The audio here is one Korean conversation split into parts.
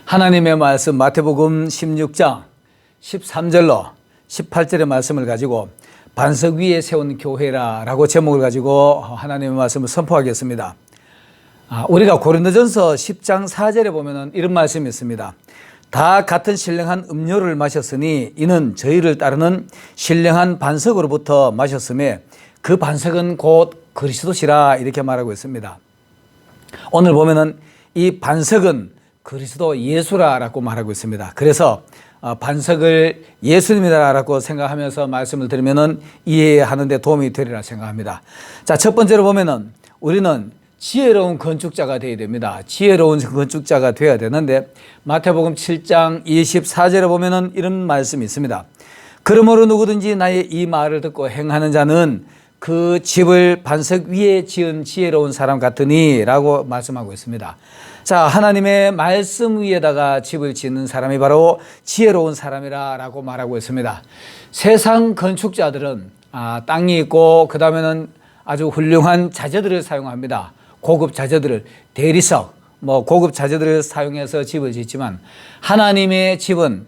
하나님의 말씀 마태복음 16장 13절로 18절의 말씀을 가지고 반석 위에 세운 교회라고 제목을 가지고 하나님의 말씀을 선포하겠습니다. 우리가 고린도전서 10장 4절에 보면 이런 말씀이 있습니다. 다 같은 신령한 음료를 마셨으니 이는 저희를 따르는 신령한 반석으로부터 마셨음에 그 반석은 곧 그리스도시라 이렇게 말하고 있습니다. 오늘 보면은 이 반석은 그리스도 예수라고 말하고 있습니다. 그래서 반석을 예수님이라고 생각하면서 말씀을 들으면은 이해하는 데 도움이 되리라 생각합니다. 자, 첫 번째로 보면은 우리는 지혜로운 건축자가 되어야 됩니다. 지혜로운 건축자가 되어야 되는데 마태복음 7장 24절에 보면은 이런 말씀이 있습니다. 그러므로 누구든지 나의 이 말을 듣고 행하는 자는 그 집을 반석 위에 지은 지혜로운 사람 같으니 라고 말씀하고 있습니다. 자, 하나님의 말씀 위에다가 집을 짓는 사람이 바로 지혜로운 사람이라고 말하고 있습니다. 세상 건축자들은 땅이 있고 그 다음에는 아주 훌륭한 자재들을 사용합니다. 고급 자재들을 대리석, 고급 자재들을 사용해서 집을 짓지만 하나님의 집은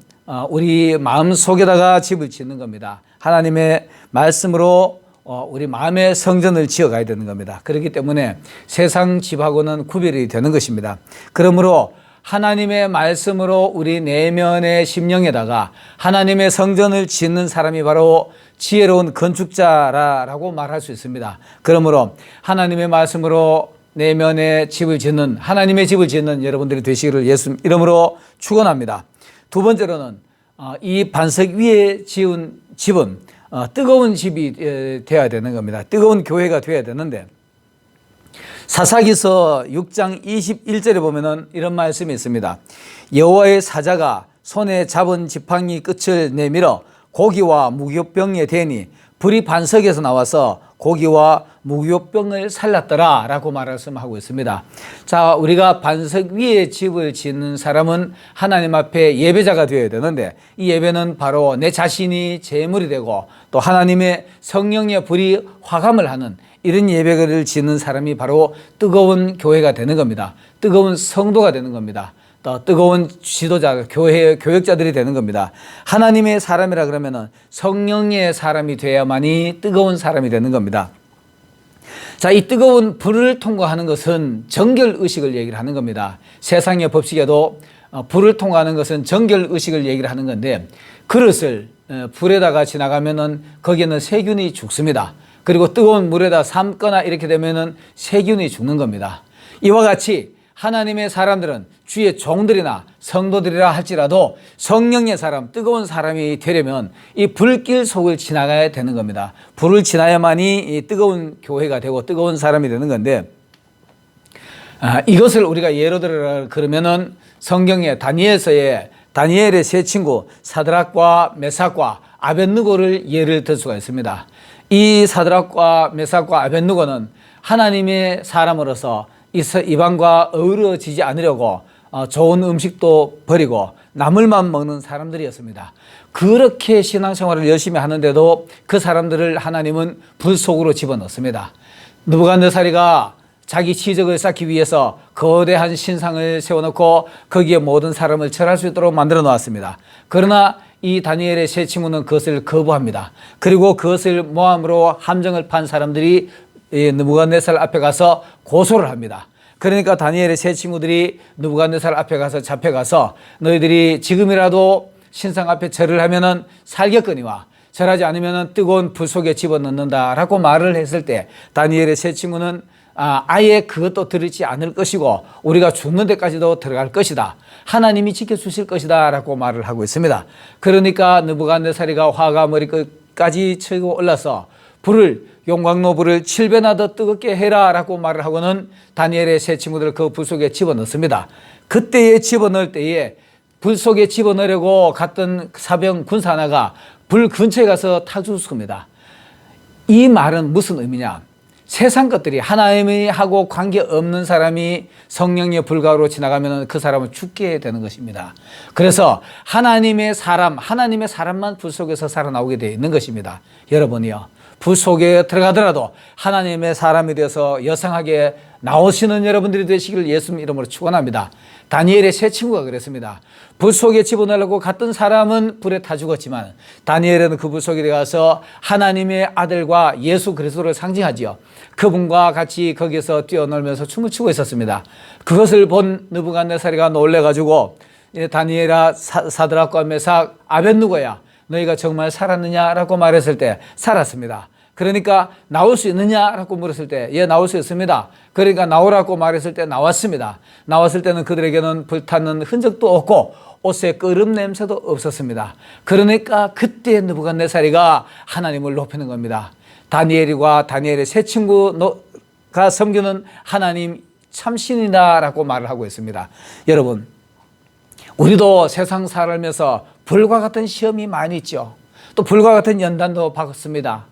우리 마음 속에다가 집을 짓는 겁니다. 하나님의 말씀으로 우리 마음의 성전을 지어가야 되는 겁니다. 그렇기 때문에 세상 집하고는 구별이 되는 것입니다. 그러므로 하나님의 말씀으로 우리 내면의 심령에다가 하나님의 성전을 짓는 사람이 바로 지혜로운 건축자라고 말할 수 있습니다. 그러므로 하나님의 말씀으로 내면의 집을 짓는, 하나님의 집을 짓는 여러분들이 되시기를 예수 이름으로 축원합니다. 두 번째로는 이 반석 위에 지은 집은 뜨거운 집이 되어야 되는 겁니다. 뜨거운 교회가 되어야 되는데 사사기서 6장 21절에 보면은 이런 말씀이 있습니다. 여호와의 사자가 손에 잡은 지팡이 끝을 내밀어 고기와 무교병에 대니 불이 반석에서 나와서 고기와 무교병을 살랐더라 라고 말씀하고 있습니다. 자, 우리가 반석 위에 집을 짓는 사람은 하나님 앞에 예배자가 되어야 되는데 이 예배는 바로 내 자신이 제물이 되고 또 하나님의 성령의 불이 화감을 하는 이런 예배를 짓는 사람이 바로 뜨거운 교회가 되는 겁니다. 뜨거운 성도가 되는 겁니다. 또 뜨거운 지도자, 교회의 교역자들이 되는 겁니다. 하나님의 사람이라 그러면은 성령의 사람이 돼야만이 뜨거운 사람이 되는 겁니다. 자, 이 뜨거운 불을 통과하는 것은 정결의식을 얘기를 하는 겁니다. 세상의 법칙에도 불을 통과하는 것은 정결의식을 얘기를 하는 건데 그릇을 불에다가 지나가면은 거기에는 세균이 죽습니다. 그리고 뜨거운 물에다 삶거나 이렇게 되면은 세균이 죽는 겁니다. 이와 같이 하나님의 사람들은 주의 종들이나 성도들이라 할지라도 성령의 사람, 뜨거운 사람이 되려면 이 불길 속을 지나가야 되는 겁니다. 불을 지나야만이 이 뜨거운 교회가 되고 뜨거운 사람이 되는 건데 이것을 우리가 예로 들어 그러면은 성경의 다니엘서에 다니엘의 세 친구 사드락과 메삭과 아벳느고를 예를 들 수가 있습니다. 이 사드락과 메삭과 아벳느고는 하나님의 사람으로서 이방과 어우러지지 않으려고 좋은 음식도 버리고 나물만 먹는 사람들이었습니다. 그렇게 신앙생활을 열심히 하는데도 그 사람들을 하나님은 불 속으로 집어넣습니다. 느부갓네살이가 자기 치적을 쌓기 위해서 거대한 신상을 세워놓고 거기에 모든 사람을 절할 수 있도록 만들어 놓았습니다. 그러나 이 다니엘의 세 친구는 그것을 거부합니다. 그리고 그것을 모함으로 함정을 판 사람들이 느부갓네살 앞에 가서 고소를 합니다. 그러니까 다니엘의 세 친구들이 느부갓네살 앞에 가서 잡혀가서 너희들이 지금이라도 신상 앞에 절을 하면은 살겠거니와 절하지 않으면은 뜨거운 불 속에 집어넣는다라고 말을 했을 때 다니엘의 세 친구는 아예 그것도 들으지 않을 것이고 우리가 죽는 데까지도 들어갈 것이다. 하나님이 지켜주실 것이다 라고 말을 하고 있습니다. 그러니까 느부갓네살이가 화가 머리끝까지 치고 올라서 용광로 불을 7배나 더 뜨겁게 해라 라고 말을 하고는 다니엘의 세 친구들을 그 불 속에 집어넣습니다. 그때에 집어넣을 때에 불 속에 집어넣으려고 갔던 사병 군사 하나가 불 근처에 가서 탈주했습니다. 이 말은 무슨 의미냐? 세상 것들이 하나님하고 관계없는 사람이 성령의 불가로 지나가면 그 사람은 죽게 되는 것입니다. 그래서 하나님의 사람만 불 속에서 살아나오게 되어 있는 것입니다. 여러분이요, 불 속에 들어가더라도 하나님의 사람이 되어서 여성하게 나오시는 여러분들이 되시기를 예수님 이름으로 축원합니다. 다니엘의 세 친구가 그랬습니다. 불 속에 집어넣으려고 갔던 사람은 불에 타 죽었지만 다니엘은 그 불 속에 들어가서 하나님의 아들과 예수 그리스도를 상징하지요. 그분과 같이 거기서 뛰어놀면서 춤을 추고 있었습니다. 그것을 본 느부갓네살이가 놀래가지고 다니엘아, 사드락과 메삭, 아벳느고야, 너희가 정말 살았느냐라고 말했을 때 살았습니다. 그러니까 나올 수 있느냐라고 물었을 때 예, 나올 수 있습니다. 그러니까 나오라고 말했을 때 나왔습니다. 나왔을 때는 그들에게는 불타는 흔적도 없고 옷에 끓음 냄새도 없었습니다. 그러니까 그때 느부갓네살이가 하나님을 높이는 겁니다. 다니엘과 다니엘의 세 친구가 섬기는 하나님 참신이다라고 말을 하고 있습니다. 여러분, 우리도 세상 살면서 불과 같은 시험이 많이 있죠. 또 불과 같은 연단도 받습니다.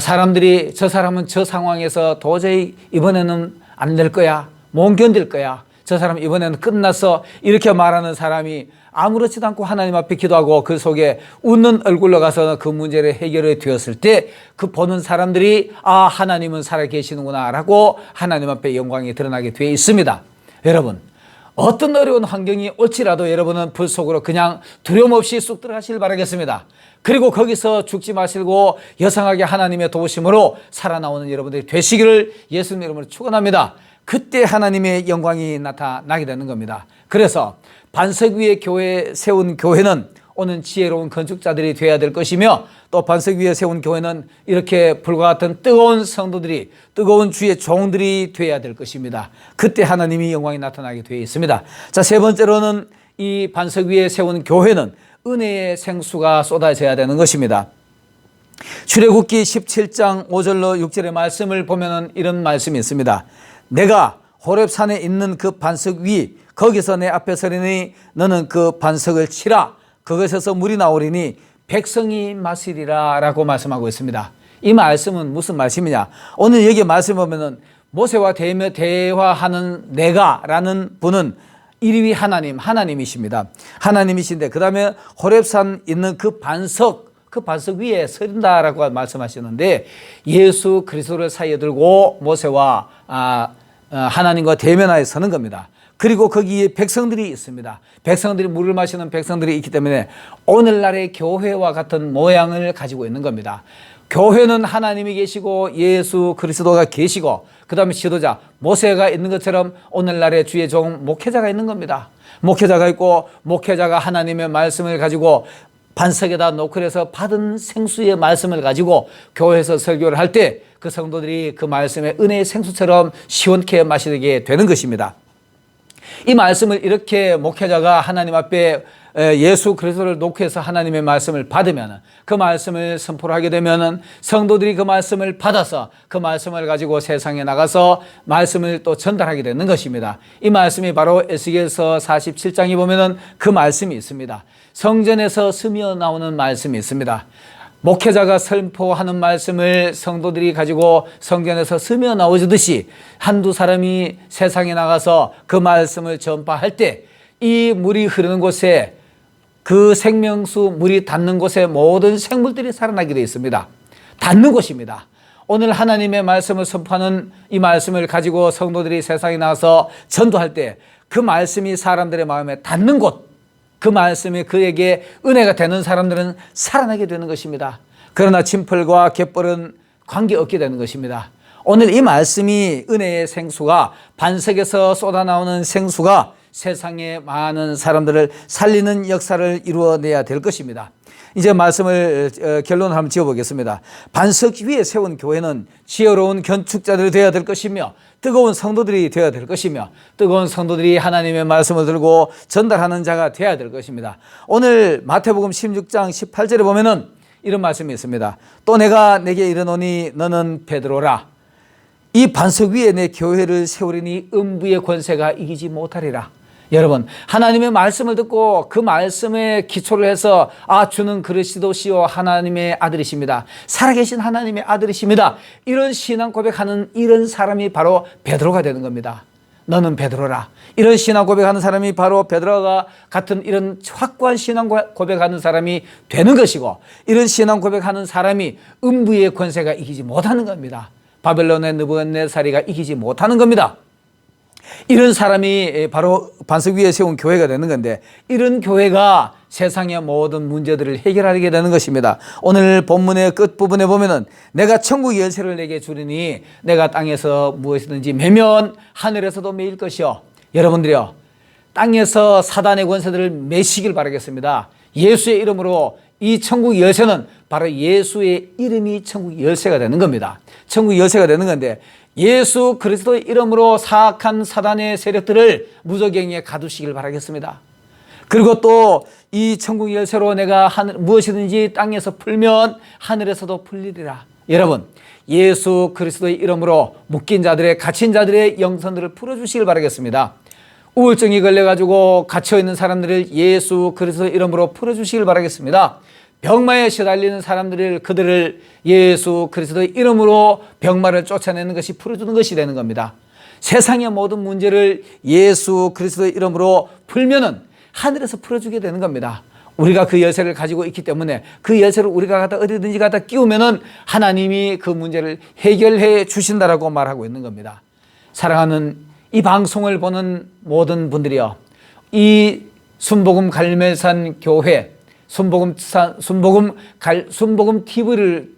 사람들이 저 사람은 저 상황에서 도저히 이번에는 안 될 거야, 못 견딜 거야, 저 사람 이번에는 끝났어, 이렇게 말하는 사람이 아무렇지도 않고 하나님 앞에 기도하고 그 속에 웃는 얼굴로 가서 그 문제를 해결해 되었을 때 그 보는 사람들이 하나님은 살아계시는구나 라고 하나님 앞에 영광이 드러나게 되어 있습니다. 여러분, 어떤 어려운 환경이 올지라도 여러분은 불 속으로 그냥 두려움 없이 쑥 들어가시길 바라겠습니다. 그리고 거기서 죽지 마시고 여성하게 하나님의 도우심으로 살아나오는 여러분들이 되시기를 예수님 이름으로 축원합니다. 그때 하나님의 영광이 나타나게 되는 겁니다. 그래서 반석 위에 세운 교회는 오는 지혜로운 건축자들이 되어야 될 것이며, 또 반석 위에 세운 교회는 이렇게 불과 같은 뜨거운 성도들이, 뜨거운 주의 종들이 되어야 될 것입니다. 그때 하나님이 영광이 나타나게 되어 있습니다. 자, 세 번째로는 이 반석 위에 세운 교회는 은혜의 생수가 쏟아져야 되는 것입니다. 출애굽기 17장 5절로 6절의 말씀을 보면 이런 말씀이 있습니다. 내가 호렙산에 있는 그 반석 위, 거기서 내 앞에 서리니 너는 그 반석을 치라. 그것에서 물이 나오리니 백성이 마시리라 라고 말씀하고 있습니다. 이 말씀은 무슨 말씀이냐? 오늘 여기 말씀 보면은 모세와 대화하는 내가 라는 분은 1위 하나님이십니다. 하나님이신데 그 다음에 호렙산 있는 그 반석 위에 서린다라고 말씀하시는데 예수 그리스도를 사이에 들고 모세와 하나님과 대면하여 서는 겁니다. 그리고 거기에 백성들이 있습니다. 백성들이 물을 마시는 백성들이 있기 때문에 오늘날의 교회와 같은 모양을 가지고 있는 겁니다. 교회는 하나님이 계시고 예수 그리스도가 계시고 그 다음에 지도자 모세가 있는 것처럼 오늘날의 주의 종 목회자가 있는 겁니다. 목회자가 있고 목회자가 하나님의 말씀을 가지고 반석에다 놓고 해서 받은 생수의 말씀을 가지고 교회에서 설교를 할 때 그 성도들이 그 말씀의 은혜의 생수처럼 시원케 마시게 되는 것입니다. 이 말씀을 이렇게 목회자가 하나님 앞에 예수 그리스도를 놓고 해서 하나님의 말씀을 받으면, 그 말씀을 선포를 하게 되면 성도들이 그 말씀을 받아서 그 말씀을 가지고 세상에 나가서 말씀을 또 전달하게 되는 것입니다. 이 말씀이 바로 에스겔서 47장에 보면은 그 말씀이 있습니다. 성전에서 스며 나오는 말씀이 있습니다. 목회자가 선포하는 말씀을 성도들이 가지고 성전에서 스며 나오듯이 한두 사람이 세상에 나가서 그 말씀을 전파할 때 이 물이 흐르는 곳에, 그 생명수 물이 닿는 곳에 모든 생물들이 살아나게 되어 있습니다. 닿는 곳입니다. 오늘 하나님의 말씀을 선포하는 이 말씀을 가지고 성도들이 세상에 나가서 전도할 때 그 말씀이 사람들의 마음에 닿는 곳, 그 말씀이 그에게 은혜가 되는 사람들은 살아나게 되는 것입니다. 그러나 짐벌과 갯벌은 관계없게 되는 것입니다. 오늘 이 말씀이 은혜의 생수가, 반석에서 쏟아나오는 생수가 세상의 많은 사람들을 살리는 역사를 이루어내야 될 것입니다. 이제 말씀을 결론을 한번 지어보겠습니다. 반석 위에 세운 교회는 지혜로운 건축자들이 되어야 될 것이며 뜨거운 성도들이 되어야 될 것이며 뜨거운 성도들이 하나님의 말씀을 들고 전달하는 자가 되어야 될 것입니다. 오늘 마태복음 16장 18절에 보면은 이런 말씀이 있습니다. 또 내가 내게 이르노니 너는 베드로라. 이 반석 위에 내 교회를 세우리니 음부의 권세가 이기지 못하리라. 여러분, 하나님의 말씀을 듣고 그 말씀에 기초를 해서 주는 그리스도시요 하나님의 아들이십니다. 살아계신 하나님의 아들이십니다. 이런 신앙 고백하는 이런 사람이 바로 베드로가 되는 겁니다. 너는 베드로라. 이런 신앙 고백하는 사람이 바로 베드로가 같은 이런 확고한 신앙 고백하는 사람이 되는 것이고, 이런 신앙 고백하는 사람이 음부의 권세가 이기지 못하는 겁니다. 바벨론의 느부갓네살이가 이기지 못하는 겁니다. 이런 사람이 바로 반석 위에 세운 교회가 되는 건데, 이런 교회가 세상의 모든 문제들을 해결하게 되는 것입니다. 오늘 본문의 끝부분에 보면은 내가 천국 열쇠를 내게 주리니 내가 땅에서 무엇이든지 매면 하늘에서도 매일 것이요. 여러분들이요, 땅에서 사단의 권세들을 매시길 바라겠습니다. 예수의 이름으로 이 천국 열쇠는 바로 예수의 이름이 천국 열쇠가 되는 겁니다. 천국 열쇠가 되는 건데, 예수 그리스도의 이름으로 사악한 사단의 세력들을 무저갱이에 가두시길 바라겠습니다. 그리고 또 이 천국 열쇠로 내가 무엇이든지 땅에서 풀면 하늘에서도 풀리리라. 여러분, 예수 그리스도의 이름으로 묶인 자들의, 갇힌 자들의 영혼들을 풀어주시길 바라겠습니다. 우울증이 걸려가지고 갇혀있는 사람들을 예수 그리스도의 이름으로 풀어주시길 바라겠습니다. 병마에 시달리는 사람들을, 그들을 예수 그리스도의 이름으로 병마를 쫓아내는 것이 풀어주는 것이 되는 겁니다. 세상의 모든 문제를 예수 그리스도의 이름으로 풀면은 하늘에서 풀어주게 되는 겁니다. 우리가 그 열쇠를 가지고 있기 때문에 그 열쇠를 우리가 갖다 어디든지 갖다 끼우면은 하나님이 그 문제를 해결해 주신다라고 말하고 있는 겁니다. 사랑하는 이 방송을 보는 모든 분들이요, 이 순복음 갈멜산 교회, 순복음 TV를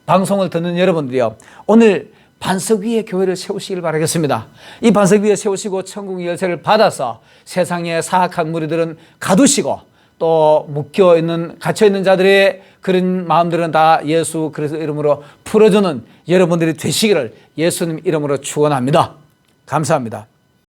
방송을 듣는 여러분들이요, 오늘 반석 위에 교회를 세우시길 바라겠습니다. 이 반석 위에 세우시고 천국 열쇠를 받아서 세상의 사악한 무리들은 가두시고, 또 묶여있는, 갇혀있는 자들의 그런 마음들은 다 예수 그리스도 이름으로 풀어주는 여러분들이 되시기를 예수님 이름으로 축원합니다. 감사합니다.